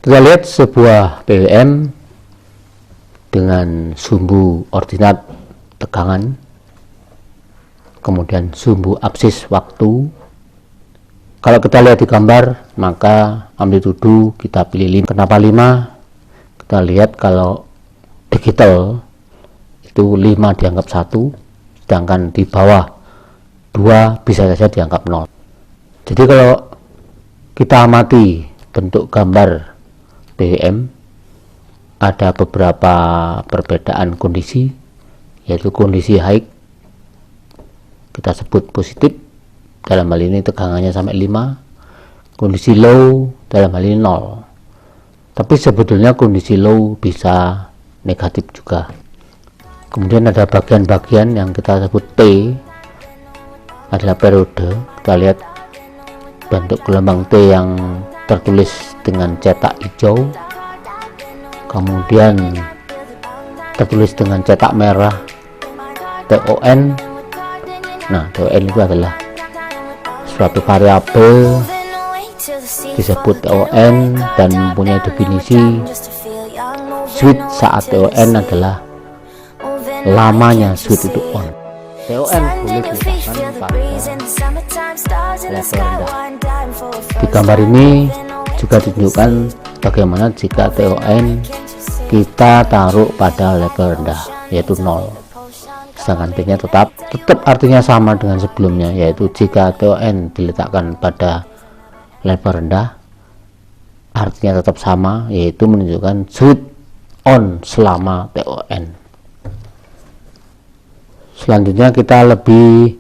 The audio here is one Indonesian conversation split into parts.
Kita lihat sebuah PWM dengan sumbu ordinat tegangan, kemudian sumbu absis waktu. Kalau kita lihat di gambar, maka amplitudo kita pilih 5. Kenapa 5? Kita lihat kalau digital itu 5 dianggap 1, sedangkan di bawah 2 bisa saja dianggap 0. Jadi kalau kita amati bentuk gambar PWM, ada beberapa perbedaan kondisi, yaitu kondisi high kita sebut positif, dalam hal ini tegangannya sampai 5, kondisi low dalam hal ini 0. Tapi sebetulnya kondisi low bisa negatif juga. Kemudian ada bagian-bagian yang kita sebut T adalah periode. Kita lihat bentuk gelombang T yang tertulis dengan cetak hijau, kemudian tertulis dengan cetak merah TON. Nah, TON itu adalah suatu variabel disebut TON dan mempunyai definisi switch saat TON adalah lamanya switch itu on. TON boleh diletakkan pada level rendah. Di gambar ini juga ditunjukkan bagaimana jika TON kita taruh pada level rendah, yaitu 0, sedangkan T nya tetap artinya sama dengan sebelumnya, yaitu jika TON diletakkan pada level rendah artinya tetap sama, yaitu menunjukkan switch on selama TON. Selanjutnya kita lebih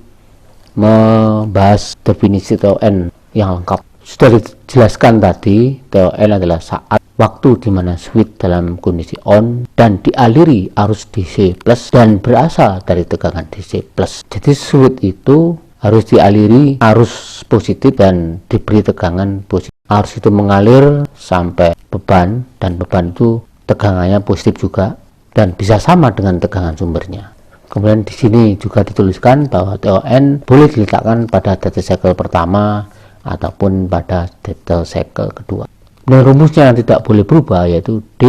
membahas definisi TON yang lengkap. Sudah dijelaskan tadi, TON adalah saat waktu di mana switch dalam kondisi on dan dialiri arus DC plus dan berasal dari tegangan DC plus. Jadi switch itu harus dialiri arus positif dan diberi tegangan positif. Arus itu mengalir sampai beban, dan beban itu tegangannya positif juga dan bisa sama dengan tegangan sumbernya. Kemudian di sini juga dituliskan bahwa TON boleh diletakkan pada duty cycle pertama ataupun pada duty cycle kedua. Dan rumusnya yang tidak boleh berubah, yaitu D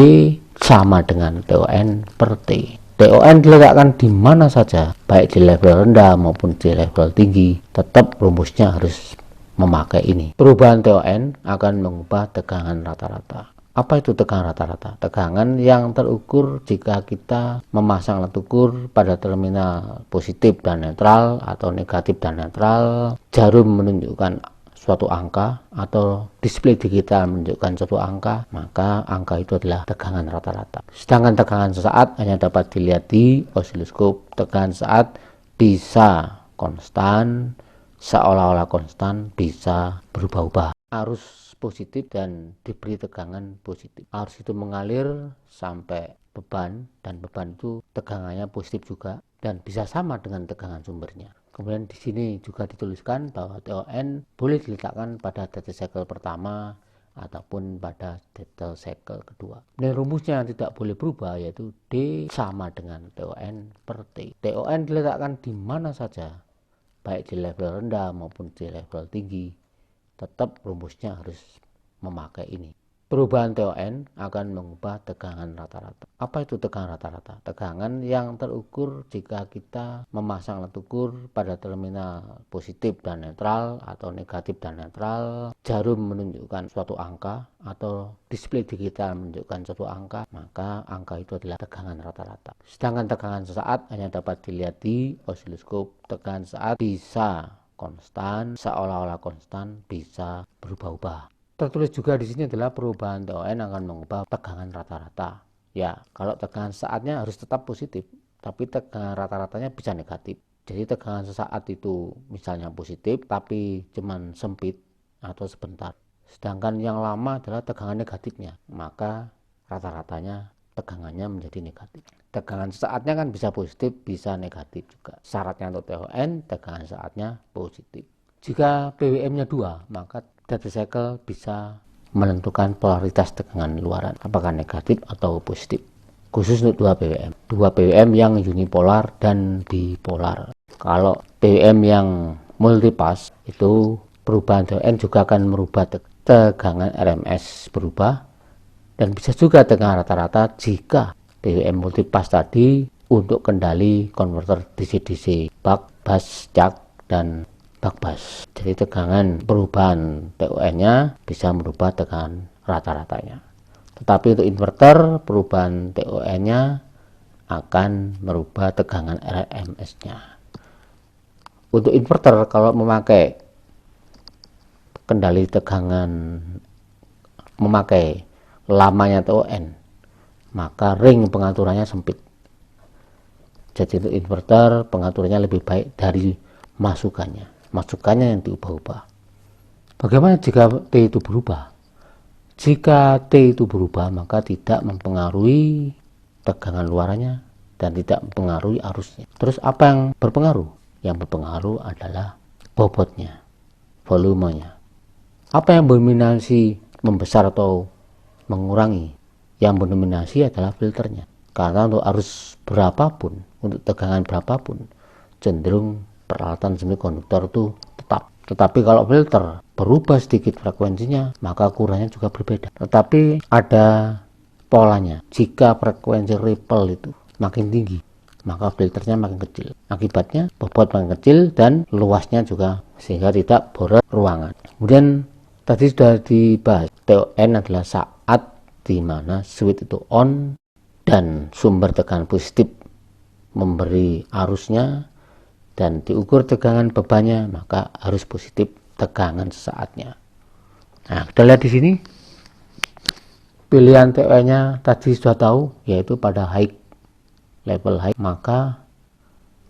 sama dengan TON per T. TON diletakkan di mana saja, baik di level rendah maupun di level tinggi, tetap rumusnya harus memakai ini. Perubahan TON akan mengubah tegangan rata-rata. Apa itu tegangan rata-rata? Tegangan yang terukur jika kita memasang alat ukur pada terminal positif dan netral atau negatif dan netral, jarum menunjukkan suatu angka atau display digital menunjukkan suatu angka, maka angka itu adalah tegangan rata-rata. Sedangkan tegangan sesaat hanya dapat dilihat di osiloskop. Tegangan sesaat bisa konstan, seolah-olah konstan, bisa berubah-ubah. Arus positif dan diberi tegangan positif. Arus itu mengalir sampai beban, dan beban itu tegangannya positif juga dan bisa sama dengan tegangan sumbernya. Kemudian di sini juga dituliskan bahwa TON boleh diletakkan pada duty cycle pertama ataupun pada duty cycle kedua. Dan rumusnya yang tidak boleh berubah, yaitu D sama dengan TON per T. TON diletakkan di mana saja, baik di level rendah maupun di level tinggi, tetap rumusnya harus memakai ini. Perubahan TON akan mengubah tegangan rata-rata. Apa itu tegangan rata-rata? Tegangan yang terukur jika kita memasang alat ukur pada terminal positif dan netral atau negatif dan netral, jarum menunjukkan suatu angka atau display digital menunjukkan suatu angka, maka angka itu adalah tegangan rata-rata. Sedangkan tegangan sesaat hanya dapat dilihat di osiloskop. Tegangan sesaat bisa konstan, seolah-olah konstan, bisa berubah-ubah. Tertulis juga di sini adalah perubahan TON akan mengubah tegangan rata-rata. Ya, kalau tegangan saatnya harus tetap positif, tapi tegangan rata-ratanya bisa negatif. Jadi tegangan sesaat itu misalnya positif, tapi cuman sempit atau sebentar. Sedangkan yang lama adalah tegangan negatifnya, maka rata-ratanya tegangannya menjadi negatif. Tegangan sesaatnya kan bisa positif, bisa negatif juga. Syaratnya untuk TON, tegangan saatnya positif. Jika PWM-nya 2, maka duty cycle bisa menentukan polaritas tegangan luaran, apakah negatif atau positif. Khusus untuk 2 PWM. 2 PWM yang unipolar dan bipolar. Kalau PWM yang multipass, itu perubahan TON juga akan merubah tegangan RMS berubah, Dan bisa juga dengan rata-rata jika BWM multipass tadi untuk kendali konverter DC-DC, buck, bus, jack, dan buck bus. Jadi tegangan perubahan TON-nya bisa merubah tegangan rata-ratanya. Tetapi untuk inverter, perubahan TON-nya akan merubah tegangan RMS-nya. Untuk inverter, kalau memakai kendali tegangan, memakai lamanya TON, maka ring pengaturannya sempit. Jadi untuk inverter pengaturannya lebih baik dari masukannya yang diubah-ubah. Bagaimana jika T itu berubah? Jika T itu berubah, maka tidak mempengaruhi tegangan luarannya dan tidak mempengaruhi arusnya. Terus apa yang berpengaruh? Yang berpengaruh adalah bobotnya, volumenya. Apa yang mendominasi membesar atau mengurangi? Yang mendominasi adalah filternya. Karena untuk arus berapapun, untuk tegangan berapapun, cenderung peralatan semikonduktor itu tetap. Tetapi kalau filter berubah sedikit frekuensinya, maka ukurannya juga berbeda. Tetapi ada polanya. Jika frekuensi ripple itu makin tinggi, maka filternya makin kecil. Akibatnya bobot makin kecil dan luasnya juga, sehingga tidak boros ruangan. Kemudian tadi sudah dibahas, TON adalah saat di mana switch itu on dan sumber tegangan positif memberi arusnya dan diukur tegangan bebannya, maka arus positif tegangan sesaatnya. Nah, kita lihat di sini pilihan TON-nya tadi sudah tahu, yaitu pada high, level high. Maka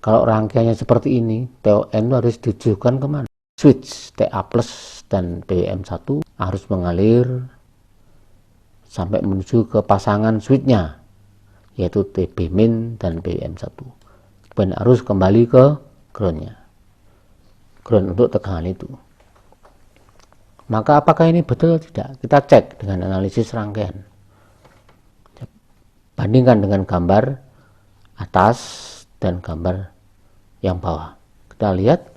kalau rangkaiannya seperti ini, TON itu harus ditujukan kemana? Switch TA plus dan BWM1 harus mengalir sampai menuju ke pasangan switchnya, yaitu TB min dan BWM1. Kemudian harus kembali ke groundnya, ground untuk tegangan itu. Maka apakah ini betul atau tidak? Kita cek dengan analisis rangkaian. Bandingkan dengan gambar atas dan gambar yang bawah. Kita lihat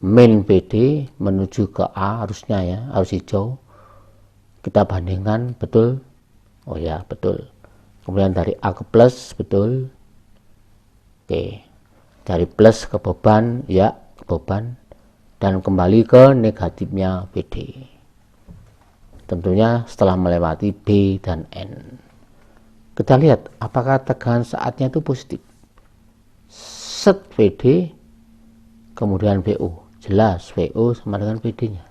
main BD menuju ke A arusnya ya, arus hijau. Kita bandingkan, betul? Oh ya, betul. Kemudian dari A ke plus, betul. Oke. Dari plus ke beban, ya, ke beban. Dan kembali ke negatifnya BD. Tentunya setelah melewati B dan N. Kita lihat apakah tegangan saatnya itu positif. Set VD, kemudian VO. Jelas VO sama dengan VD-nya.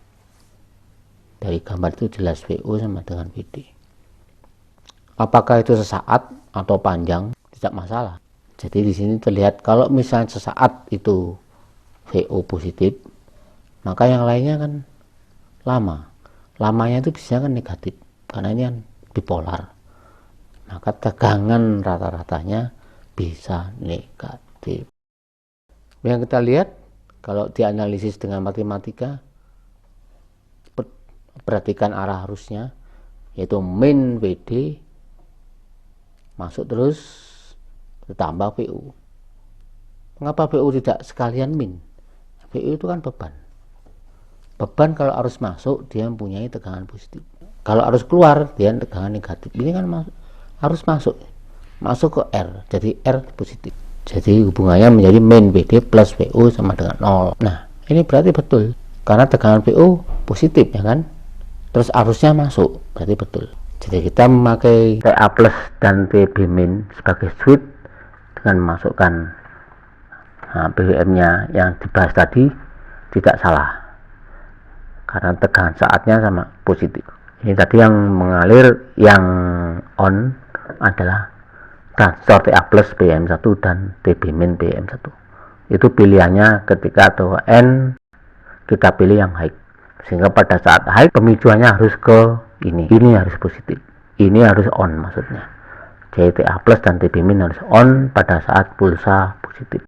Dari gambar itu jelas VO sama dengan VD. Apakah itu sesaat atau panjang? Tidak masalah. Jadi di sini terlihat kalau misalnya sesaat itu VO positif, maka yang lainnya kan lama. Lamanya itu biasanya kan negatif, karena ini kan bipolar. Maka tegangan rata-ratanya bisa negatif. Yang kita lihat, kalau dianalisis dengan matematika, perhatikan arah arusnya, yaitu min WD masuk terus ditambah PU. Mengapa PU tidak sekalian min? PU itu kan beban. Beban kalau arus masuk dia mempunyai tegangan positif. Kalau arus keluar dia tegangan negatif. Ini kan arus masuk ke R, jadi R positif. Jadi hubungannya menjadi min WD plus PU sama dengan 0. Nah, ini berarti betul karena tegangan PU positif ya kan. Terus arusnya masuk, berarti betul. Jadi kita memakai TA plus dan TB min sebagai switch dengan memasukkan BWM-nya yang dibahas tadi tidak salah. Karena tegangan saatnya sama positif. Ini tadi yang mengalir, yang on adalah transistor TA plus BWM1 dan TB min BWM1. Itu pilihannya ketika TON kita pilih yang high. Sehingga pada saat high pemicuannya harus ke ini harus positif, ini harus on maksudnya. Jadi TA plus dan TB min harus on pada saat pulsa positif.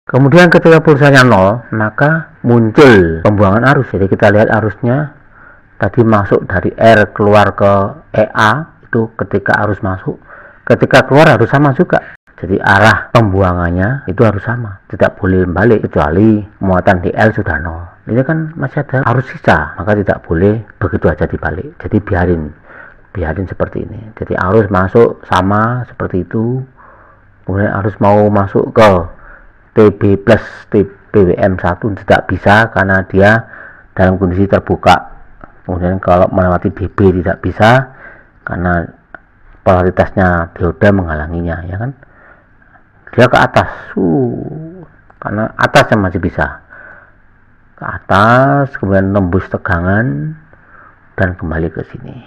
Kemudian ketika pulsanya 0, maka muncul pembuangan arus. Jadi kita lihat arusnya tadi masuk dari R keluar ke EA, itu ketika arus masuk, ketika keluar harus sama juga. Jadi arah pembuangannya itu harus sama, tidak boleh balik kecuali muatan di L sudah 0. Ini kan masih ada arus sisa, maka tidak boleh begitu aja dibalik. Jadi biarin biarin seperti ini. Jadi arus masuk sama seperti itu, kemudian arus mau masuk ke TB plus TBWM 1 tidak bisa karena dia dalam kondisi terbuka. Kemudian kalau melewati DB tidak bisa karena polaritasnya dioda menghalanginya, ya kan. Dia ke atas, karena atasnya masih bisa ke atas, kemudian tembus tegangan dan kembali ke sini.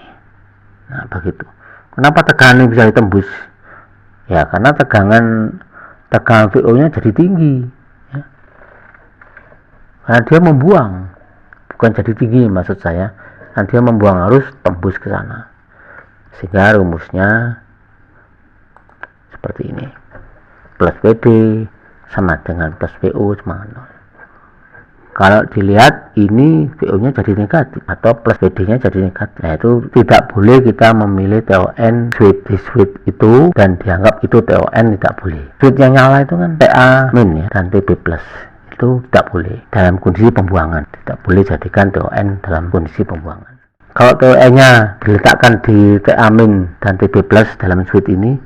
Nah begitu. Kenapa tegangan ini bisa ditembus? Ya karena tegangan VO nya jadi tinggi, ya. Karena dia membuang, bukan jadi tinggi maksud saya, karena dia membuang arus tembus ke sana, sehingga rumusnya seperti ini. Plus PD sama dengan plus VO sama 0. Kalau dilihat ini VO nya jadi negatif atau plus PD nya jadi negatif. Nah itu tidak boleh kita memilih TON switch di switch itu dan dianggap itu TON, tidak boleh. Switch yang nyala itu kan TA min ya, dan TB plus itu tidak boleh dalam kondisi pembuangan. Tidak boleh jadikan TON dalam kondisi pembuangan. Kalau TON nya diletakkan di TA min dan TB plus dalam switch ini,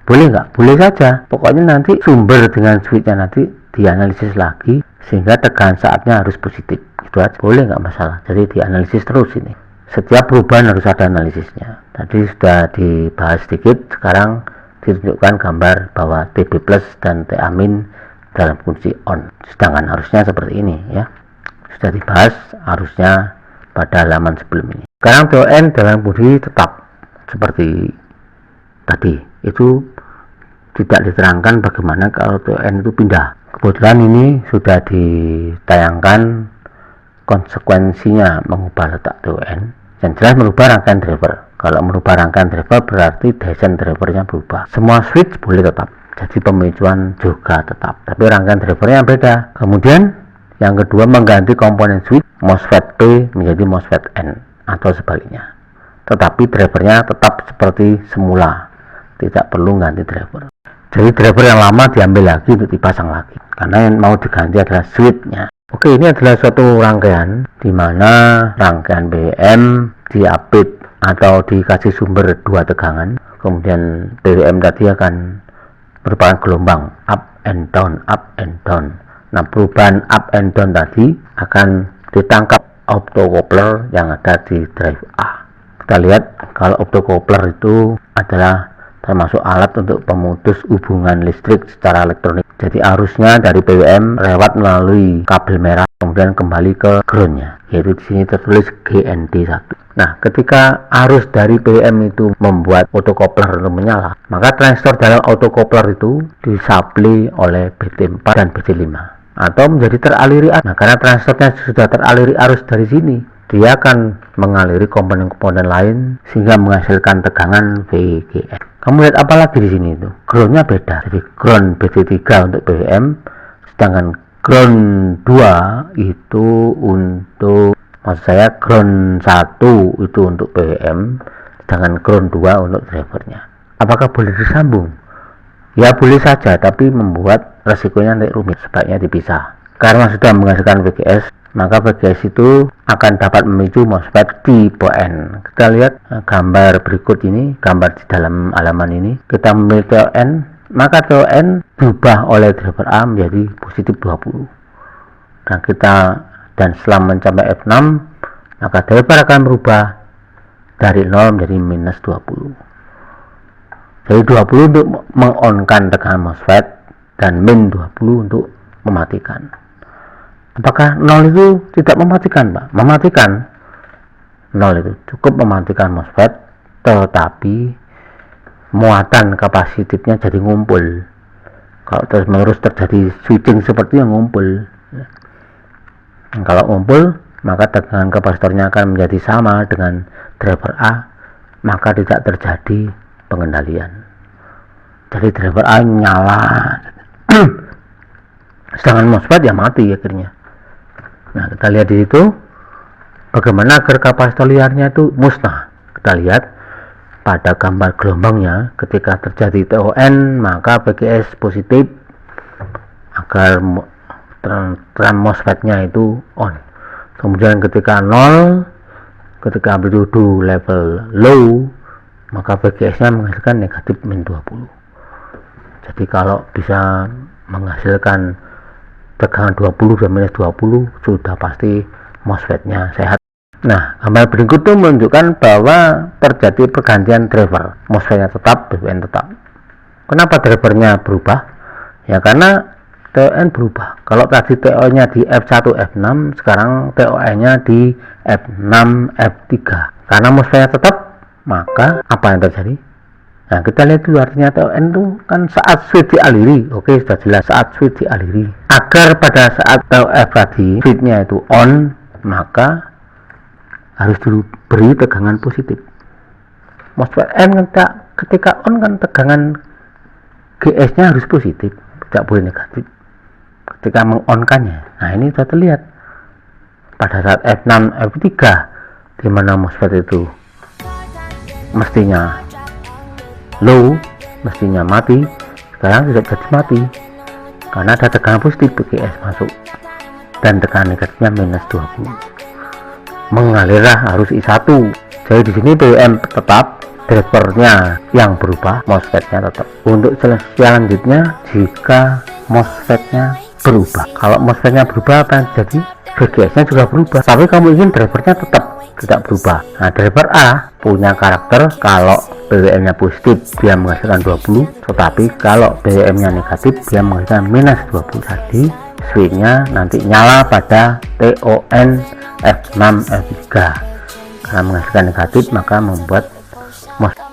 boleh nggak? Boleh saja. Pokoknya nanti sumber dengan switchnya nanti dianalisis lagi sehingga tegangan saatnya harus positif. Itu aja, boleh nggak masalah. Jadi dianalisis terus ini. Setiap perubahan harus ada analisisnya. Tadi sudah dibahas sedikit, sekarang ditunjukkan gambar bahwa TB plus dan TA min dalam kondisi on. Sedangkan arusnya seperti ini ya. Sudah dibahas arusnya pada halaman sebelum ini. Sekarang TON dalam kondisi tetap seperti tadi. Itu tidak diterangkan bagaimana kalau TON itu pindah. Kebetulan ini sudah ditayangkan konsekuensinya mengubah letak TON. Yang jelas merubah rangkaian driver. Kalau merubah rangkaian driver berarti desain drivernya berubah. Semua switch boleh tetap, jadi pemicuan juga tetap, tapi rangkaian drivernya beda. Kemudian yang kedua, mengganti komponen switch MOSFET P menjadi MOSFET N atau sebaliknya, tetapi drivernya tetap seperti semula, tidak perlu ganti driver. Jadi driver yang lama diambil lagi untuk dipasang lagi, karena yang mau diganti adalah switchnya. Oke, ini adalah suatu rangkaian di mana rangkaian BWM diapit atau dikasih sumber 2 tegangan, kemudian BWM tadi akan merupakan gelombang up and down, up and down. Nah, perubahan up and down tadi akan ditangkap optocoupler yang ada di drive A. Kita lihat kalau optocoupler itu adalah termasuk alat untuk pemutus hubungan listrik secara elektronik. Jadi arusnya dari BWM lewat melalui kabel merah kemudian kembali ke groundnya, yaitu di sini tertulis GND1. Nah, ketika arus dari BWM itu membuat autocoupler untuk menyala, maka transistor dalam autocoupler itu disuplai oleh BT4 dan BT5 atau menjadi teraliri arus. Nah, karena transistornya sudah teraliri arus dari sini, dia akan mengaliri komponen-komponen lain sehingga menghasilkan tegangan VGS. Kamu lihat apa lagi di sini itu? Groundnya beda. Jadi ground BT3 untuk BWM, sedangkan ground 2 itu untuk, maksud saya ground 1 itu untuk BWM, sedangkan ground 2 untuk drivernya. Apakah boleh disambung? Ya boleh saja, tapi membuat resikonya nanti rumit. Sebaiknya dipisah. Karena sudah menghasilkan VGS, maka VGS itu akan dapat memicu MOSFET tipe N. Kita lihat gambar berikut ini, gambar di dalam halaman ini. Kita memilih TON, maka TON berubah oleh driver A menjadi positif 20. Dan setelah mencapai F6, maka driver akan berubah dari 0 menjadi minus 20. Jadi 20 untuk mengonkan tegangan MOSFET dan min 20 untuk mematikan. Apakah 0 itu tidak mematikan, Pak? Mematikan. 0 itu cukup mematikan MOSFET, tetapi muatan kapasitifnya jadi ngumpul. Kalau terus menerus terjadi switching seperti yang ngumpul. Kalau ngumpul, maka tegangan kapasitornya akan menjadi sama dengan driver A, maka tidak terjadi pengendalian. Jadi driver A nyala, sedangkan MOSFET ya mati akhirnya. Nah, kita lihat di situ bagaimana agar kapasitor liarnya itu musnah. Kita lihat pada gambar gelombangnya, ketika terjadi TON maka VGS positif agar tran MOSFET-nya itu on. Kemudian ketika 0, ketika amplitudo level low, maka VGS-nya menghasilkan negatif min 20. Jadi kalau bisa menghasilkan tegangan 20 dan minus 20, sudah pasti MOSFET-nya sehat. Nah, gambar berikut itu menunjukkan bahwa terjadi pergantian driver. MOSFET-nya tetap, BWN tetap. Kenapa drivernya berubah? Ya karena TON berubah. Kalau tadi TO-nya di F1, F6, sekarang TON-nya di F6, F3. Karena MOSFET-nya tetap, maka apa yang terjadi? Nah, kita lihat dulu artinya TON itu kan saat switch dialiri. Oke, sudah jelas saat switch dialiri. Agar pada saat TOF tadi switch-nya itu on, maka harus diberi tegangan positif. MOSFET N ketika on kan tegangan GS-nya harus positif, tidak boleh negatif. Ketika mengonkannya, nah ini sudah terlihat pada saat F6, F3, di mana MOSFET itu mestinya low, mestinya mati, sekarang tidak jadi mati karena ada tegangan positif BGS masuk dan tegangan negatifnya minus 20. Mengalirlah arus I1. Jadi di sini BWM tetap, drivernya yang berubah, MOSFET-nya tetap. Untuk selanjutnya, jika MOSFET-nya berubah, kalau MOSFET-nya berubah apa yang terjadi? VGS-nya juga berubah, tapi kamu ingin drivernya tetap tidak berubah. Nah, driver A punya karakter kalau BWM-nya positif dia menghasilkan 20, tetapi kalau BWM-nya negatif dia menghasilkan minus 20. Jadi switch-nya nanti nyala pada TON F6, F3. Karena menghasilkan negatif maka membuat MOSFET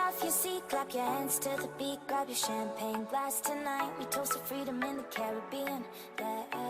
off your seat, clap your hands to the beat, grab your champagne glass tonight. We toast to freedom in the Caribbean. Yeah.